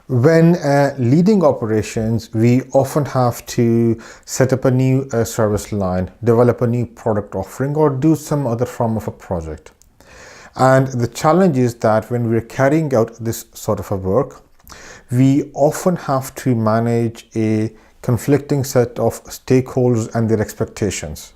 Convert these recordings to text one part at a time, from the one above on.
When leading operations, we often have to set up a new service line, develop a new product offering, or do some other form of a project. And the challenge is that when we're carrying out this sort of a work, we often have to manage a conflicting set of stakeholders and their expectations.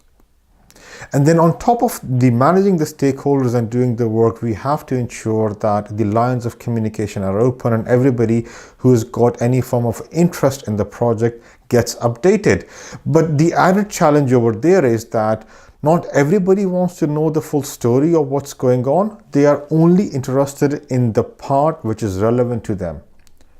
And then on top of the managing the stakeholders and doing the work, we have to ensure that the lines of communication are open and everybody who has got any form of interest in the project gets updated. But the added challenge over there is that not everybody wants to know the full story of what's going on. They are only interested in the part which is relevant to them.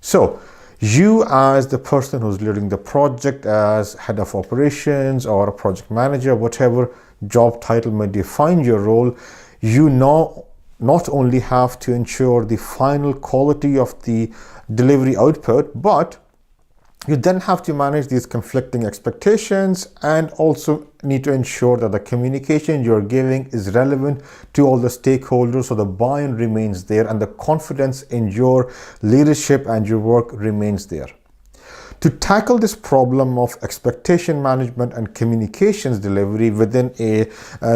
So you, as the person who's leading the project, as head of operations or a project manager, whatever job title may define your role, you now not only have to ensure the final quality of the delivery output, but you then have to manage these conflicting expectations and also need to ensure that the communication you're giving is relevant to all the stakeholders, so the buy-in remains there and the confidence in your leadership and your work remains there. To tackle this problem of expectation management and communications delivery within a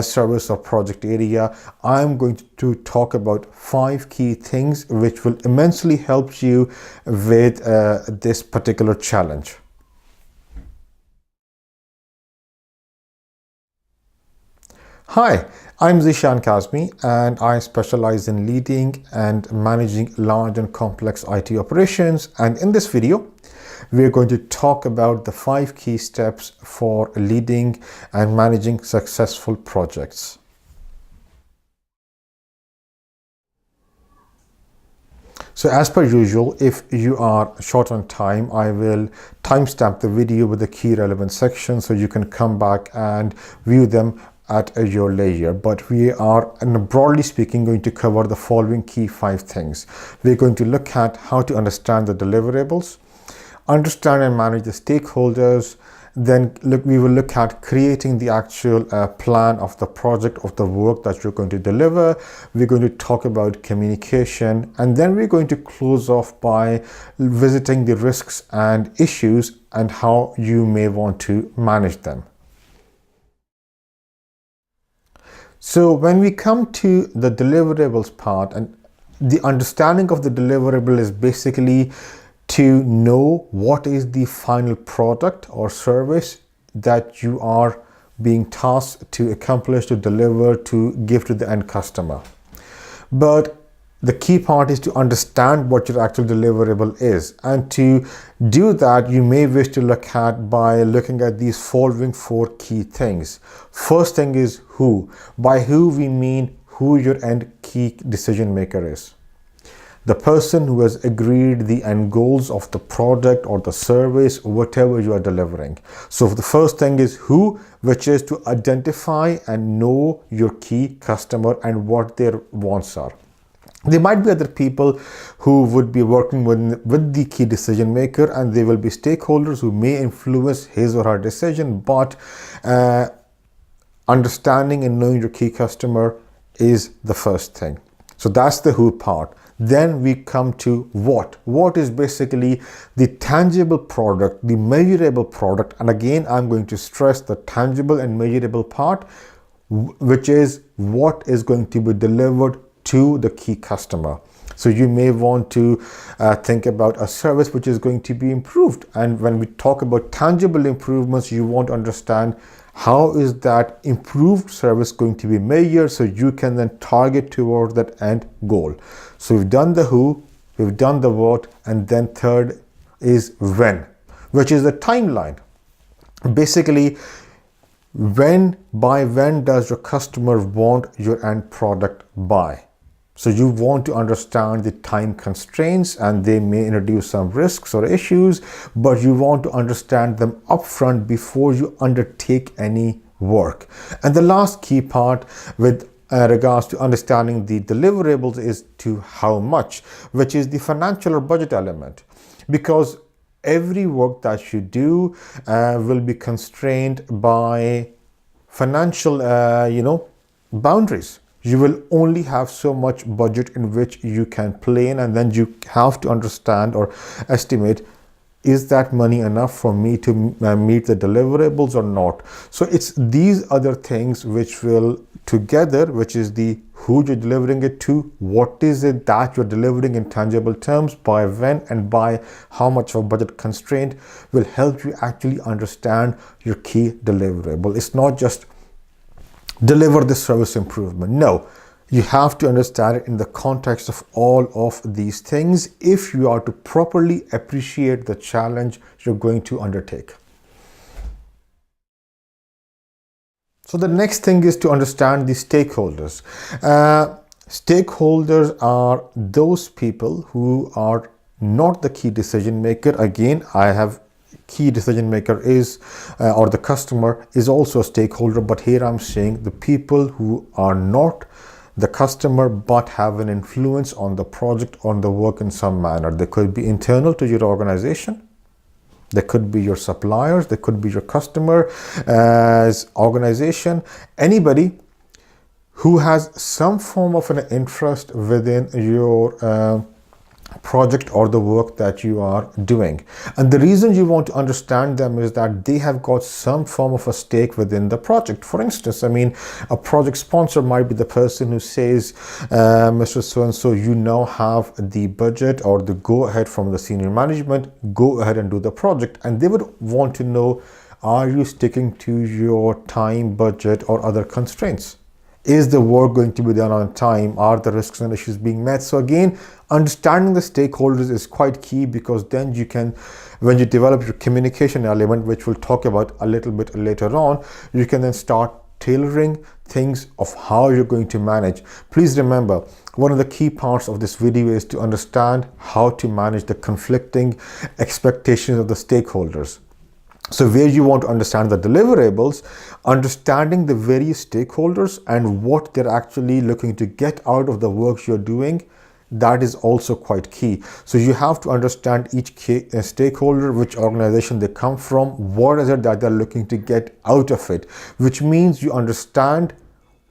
service or project area, I'm going to talk about 5 key things which will immensely help you with this particular challenge. Hi, I'm Zishan Kazmi and I specialize in leading and managing large and complex IT operations, and in this video we're going to talk about the 5 key steps for leading and managing successful projects. So as per usual, if you are short on time, I will timestamp the video with the key relevant sections so you can come back and view them at your leisure. But we are, broadly speaking, going to cover the following key 5 things. We're going to look at how to understand the deliverables, understand and manage the stakeholders. Then we will look at creating the actual plan of the project, of the work that you're going to deliver. We're going to talk about communication, and then we're going to close off by visiting the risks and issues and how you may want to manage them. So when we come to the deliverables part, and the understanding of the deliverable is basically to know what is the final product or service that you are being tasked to accomplish, to deliver, to give to the end customer. But the key part is to understand what your actual deliverable is, and to do that you may wish to look at by looking at these following 4 key things. First thing is who. By who we mean who your end key decision maker is. The person who has agreed the end goals of the product or the service, whatever you are delivering. So the first thing is who, which is to identify and know your key customer and what their wants are. There might be other people who would be working with the key decision maker, and they will be stakeholders who may influence his or her decision, but understanding and knowing your key customer is the first thing. So that's the who part. Then we come to what. What is basically the tangible product, the measurable product. And again, I'm going to stress the tangible and measurable part, which is what is going to be delivered to the key customer. So you may want to think about a service which is going to be improved. And when we talk about tangible improvements, you want to understand how is that improved service going to be measured, so you can then target towards that end goal. So we've done the who, we've done the what, and then third is when, which is the timeline. Basically, by when does your customer want your end product by? So you want to understand the time constraints, and they may introduce some risks or issues, but you want to understand them upfront before you undertake any work. And the last key part with regards to understanding the deliverables is to how much, which is the financial or budget element, because every work that you do will be constrained by financial boundaries. You will only have so much budget in which you can plan, and then you have to understand or estimate, is that money enough for me to meet the deliverables or not? So it's these other things which will together, which is the who you're delivering it to, what is it that you're delivering in tangible terms, by when and by how much of a budget constraint, will help you actually understand your key deliverable. It's not just deliver the service improvement. No, you have to understand it in the context of all of these things if you are to properly appreciate the challenge you're going to undertake. So the next thing is to understand the stakeholders. Stakeholders are those people who are not the key decision maker. Again, I have key decision maker is or the customer is also a stakeholder, but here I'm saying the people who are not the customer but have an influence on the project, on the work in some manner. They could be internal to your organization, they could be your suppliers, they could be your customer as organization, anybody who has some form of an interest within your project or the work that you are doing. And the reason you want to understand them is that they have got some form of a stake within the project. For instance, I mean, a project sponsor might be the person who says, Mr. So-and-so, you now have the budget or the go ahead from the senior management, go ahead and do the project. And they would want to know, are you sticking to your time, budget, or other constraints? Is the work going to be done on time? Are the risks and issues being met? So again, understanding the stakeholders is quite key, because then you can, when you develop your communication element, which we'll talk about a little bit later on, you can then start tailoring things of how you're going to manage. Please remember, one of the key parts of this video is to understand how to manage the conflicting expectations of the stakeholders. So where you want to understand the deliverables, understanding the various stakeholders and what they're actually looking to get out of the work you're doing, that is also quite key. So you have to understand each stakeholder, which organization they come from, what is it that they're looking to get out of it, which means you understand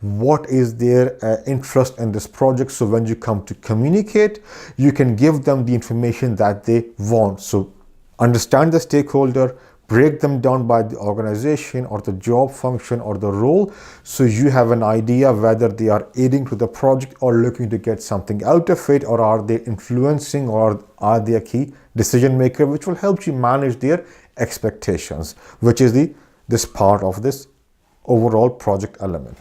what is their interest in this project. So when you come to communicate, you can give them the information that they want. So understand the stakeholder, break them down by the organization or the job function or the role, so you have an idea whether they are aiding to the project or looking to get something out of it, or are they influencing, or are they a key decision maker, which will help you manage their expectations, which is this part of this overall project element.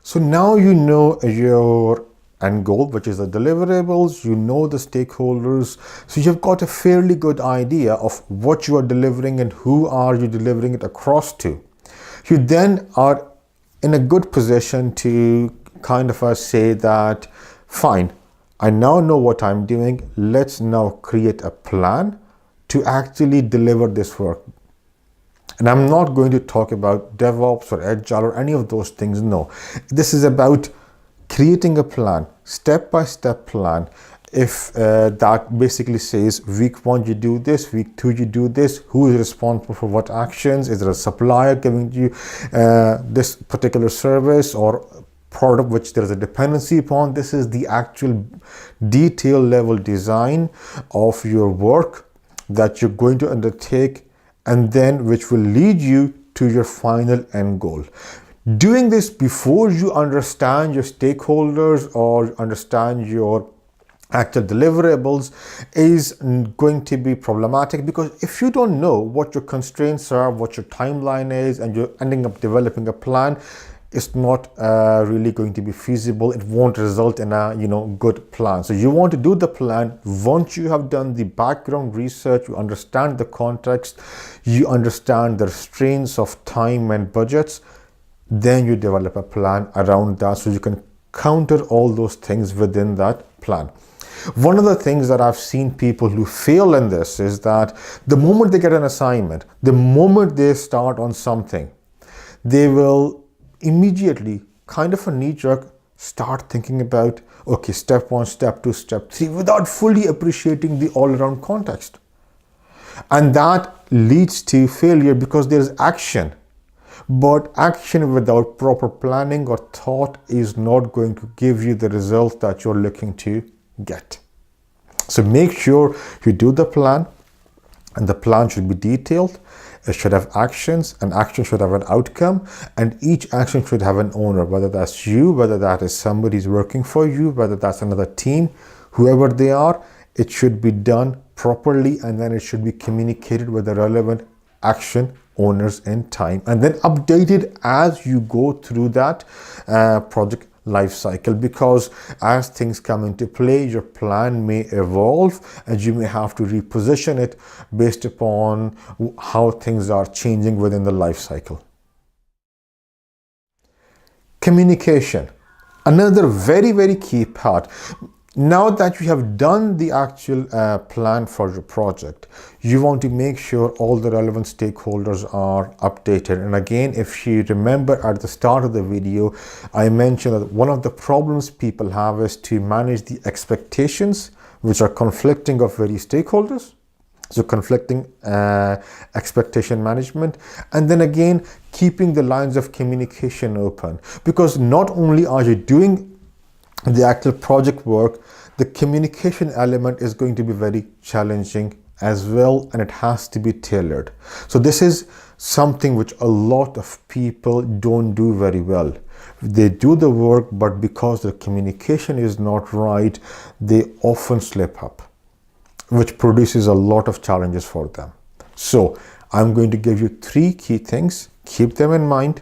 So now you know your end goal, which is the deliverables, you know the stakeholders, so you've got a fairly good idea of what you are delivering and who are you delivering it across to. You then are in a good position to kind of say that, fine, I now know what I'm doing, let's now create a plan to actually deliver this work. And I'm not going to talk about DevOps or Agile or any of those things, no. This is about creating a plan, step-by-step plan. If that basically says week 1 you do this, week 2 you do this, who is responsible for what actions, is there a supplier giving you this particular service or product which there is a dependency upon. This is the actual detail level design of your work that you're going to undertake, and then which will lead you to your final end goal. Doing this before you understand your stakeholders or understand your actual deliverables is going to be problematic, because if you don't know what your constraints are, what your timeline is, and you're ending up developing a plan, it's not really going to be feasible. It won't result in a good plan. So you want to do the plan once you have done the background research, you understand the context, you understand the restraints of time and budgets. Then you develop a plan around that, so you can counter all those things within that plan. One of the things that I've seen people who fail in this is that the moment they get an assignment, the moment they start on something, they will immediately, kind of a knee-jerk, start thinking about, okay, step 1, step 2, step 3, without fully appreciating the all-around context. And that leads to failure, because there's action. But action without proper planning or thought is not going to give you the result that you're looking to get. So make sure you do the plan, and the plan should be detailed. It should have actions, and action should have an outcome, and each action should have an owner, whether that's you, whether that is somebody who's working for you, whether that's another team, whoever they are. It should be done properly, and then it should be communicated with the relevant action owners in time, and then updated as you go through that project life cycle, because as things come into play, your plan may evolve and you may have to reposition it based upon how things are changing within the life cycle. Communication, another very, very key part. Now that you have done the actual plan for your project, you want to make sure all the relevant stakeholders are updated. And again, if you remember at the start of the video, I mentioned that one of the problems people have is to manage the expectations which are conflicting of various stakeholders. So conflicting expectation management, and then again keeping the lines of communication open, because not only are you doing the actual project work, the communication element is going to be very challenging as well, and it has to be tailored. So this is something which a lot of people don't do very well. They do the work, but because the communication is not right, they often slip up, which produces a lot of challenges for them. So I'm going to give you 3 key things. Keep them in mind,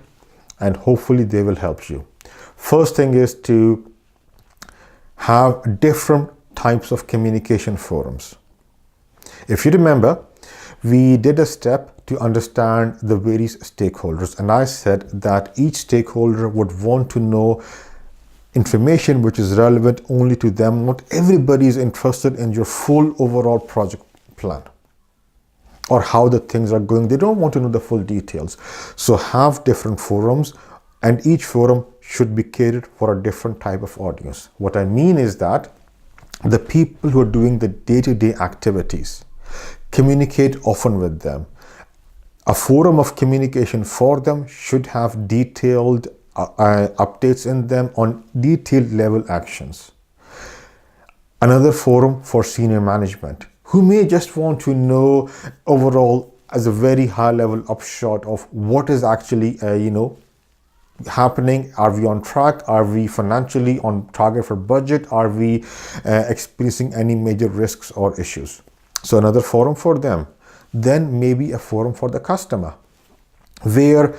and hopefully they will help you. First thing is to have different types of communication forums. If you remember, we did a step to understand the various stakeholders, and I said that each stakeholder would want to know information which is relevant only to them. Not everybody is interested in your full overall project plan or how the things are going. They don't want to know the full details. So have different forums, and each forum should be catered for a different type of audience. What I mean is that the people who are doing the day-to-day activities, communicate often with them. A forum of communication for them should have detailed updates in them on detailed level actions. Another forum for senior management, who may just want to know overall as a very high level upshot of what is actually happening. Are we on track? Are we financially on target for budget? Are we experiencing any major risks or issues? So another forum for them. Then maybe a forum for the customer, where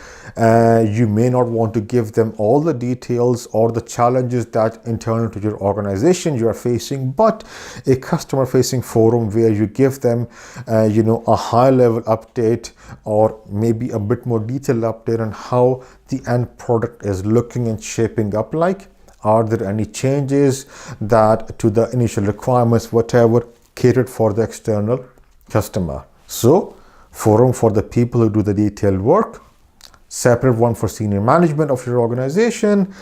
you may not want to give them all the details or the challenges that internal to your organization you are facing, but a customer facing forum where you give them a high level update, or maybe a bit more detailed update on how the end product is looking and shaping up like. Are there any changes that to the initial requirements, whatever, catered for the external customer? So forum for the people who do the detailed work, separate one for senior management of your organization,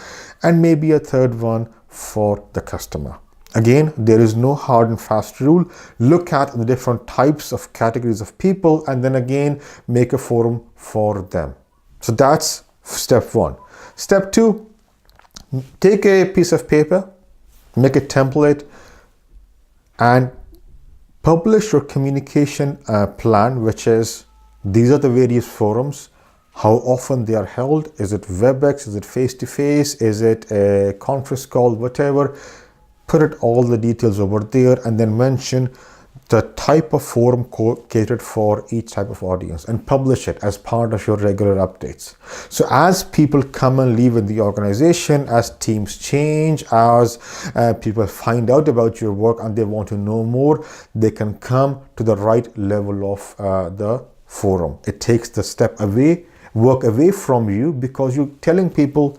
and maybe a third one for the customer. Again, there is no hard and fast rule. Look at the different types of categories of people, and then again make a forum for them. So that's step 1. Step 2, take a piece of paper, make a template, and publish your communication plan, which is, these are the various forums, how often they are held, is it WebEx, is it face-to-face, is it a conference call, whatever. Put it all the details over there, and then mention the type of forum catered for each type of audience, and publish it as part of your regular updates. So as people come and leave in the organization, as teams change, as people find out about your work and they want to know more, they can come to the right level of the forum. It takes the step away, work away from you, because you're telling people,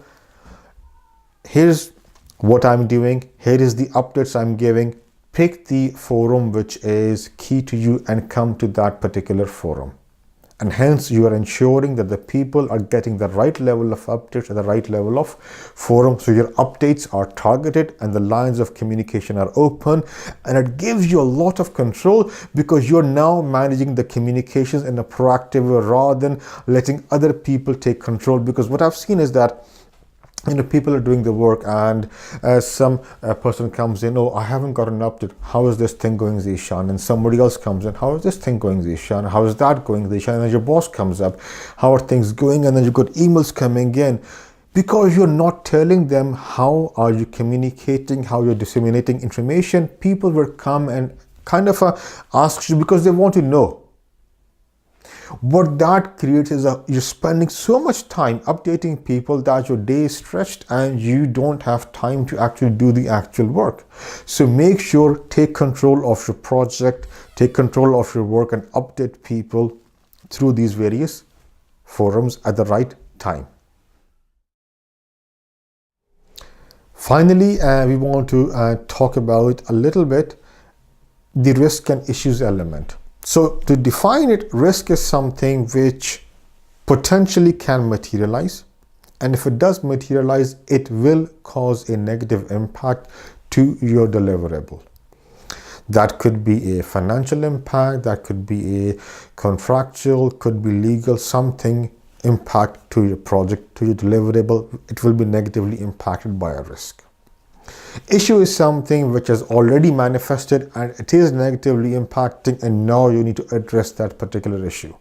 here's what I'm doing, here is the updates I'm giving. Pick the forum which is key to you and come to that particular forum. And hence you are ensuring that the people are getting the right level of updates at the right level of forum. So your updates are targeted and the lines of communication are open, and it gives you a lot of control because you're now managing the communications in a proactive way rather than letting other people take control. Because what I've seen is that people are doing the work, and some person comes in, oh, I haven't got an update. How is this thing going, Zishan? And somebody else comes in, how is this thing going, Zishan? How is that going, Zishan? And then your boss comes up, how are things going? And then you've got emails coming in. Because you're not telling them how are you communicating, how you're disseminating information, people will come and kind of ask you because they want to know. What that creates is you're spending so much time updating people that your day is stretched and you don't have time to actually do the actual work. So make sure, take control of your project, take control of your work, and update people through these various forums at the right time. Finally, we want to talk about a little bit the risk and issues element. So to define it, risk is something which potentially can materialize. And if it does materialize, it will cause a negative impact to your deliverable. That could be a financial impact, that could be a contractual, could be legal, something impact to your project, to your deliverable. It will be negatively impacted by a risk. Issue is something which has already manifested and it is negatively impacting, and now you need to address that particular issue.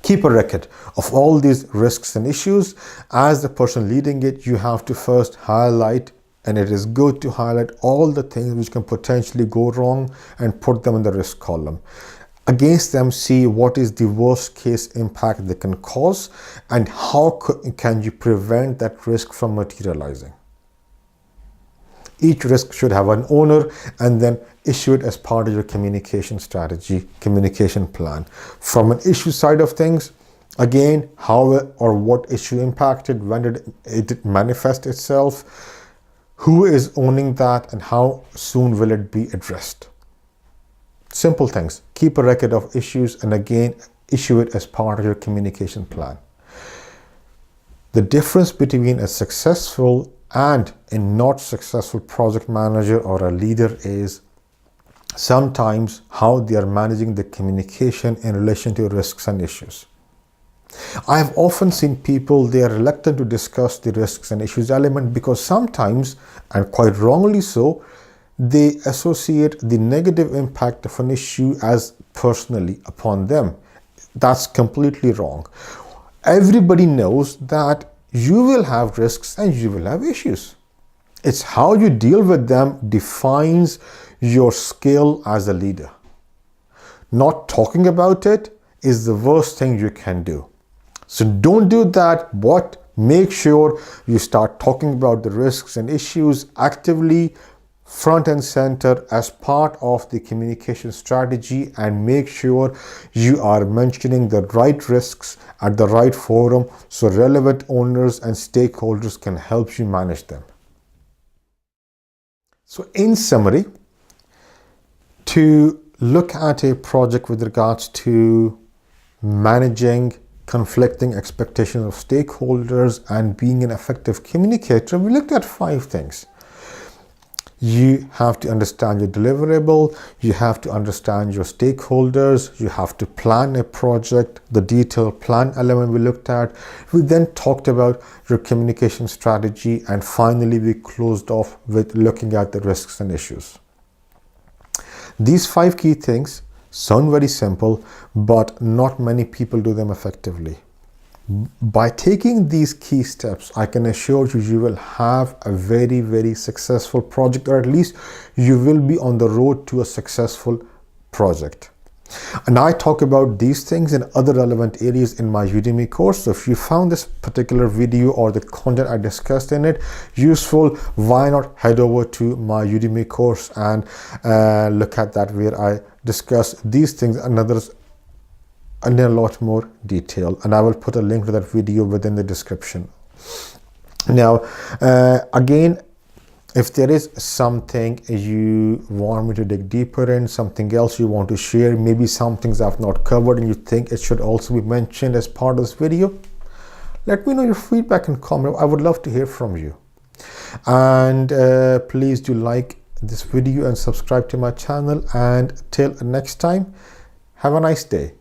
Keep a record of all these risks and issues. As the person leading it, you have to first highlight, and it is good to highlight all the things which can potentially go wrong and put them in the risk column. Against them, see what is the worst case impact they can cause and how can you prevent that risk from materializing. Each risk should have an owner, and then issue it as part of your communication strategy, communication plan. From an issue side of things, again, how or what issue impacted, when did it manifest itself, who is owning that, and how soon will it be addressed. Simple things. Keep a record of issues, and again, issue it as part of your communication plan. The difference between a successful and a not successful project manager or a leader is sometimes how they are managing the communication in relation to risks and issues. I have often seen people, they are reluctant to discuss the risks and issues element because sometimes, and quite wrongly so, they associate the negative impact of an issue as personally upon them. That's completely wrong. Everybody knows that you will have risks and you will have issues. It's how you deal with them defines your skill as a leader. Not talking about it is the worst thing you can do. So don't do that, but make sure you start talking about the risks and issues actively, front and center, as part of the communication strategy, and make sure you are mentioning the right risks at the right forum so relevant owners and stakeholders can help you manage them. So in summary, to look at a project with regards to managing conflicting expectations of stakeholders and being an effective communicator, we looked at 5 things. You have to understand your deliverable, you have to understand your stakeholders, you have to plan a project, the detailed plan element we looked at. We then talked about your communication strategy, and finally we closed off with looking at the risks and issues. These 5 key things sound very simple, but not many people do them effectively. By taking these key steps, I can assure you, you will have a very, very successful project, or at least you will be on the road to a successful project. And I talk about these things in other relevant areas in my Udemy course. So if you found this particular video or the content I discussed in it useful, why not head over to my Udemy course and look at that, where I discuss these things and others in a lot more detail, and I will put a link to that video within the description. Now, again, If there is something you want me to dig deeper in, something else you want to share, maybe some things I've not covered and you think it should also be mentioned as part of this video, let me know your feedback and comment. I would love to hear from you. And please do like this video and subscribe to my channel. And till next time, have a nice day.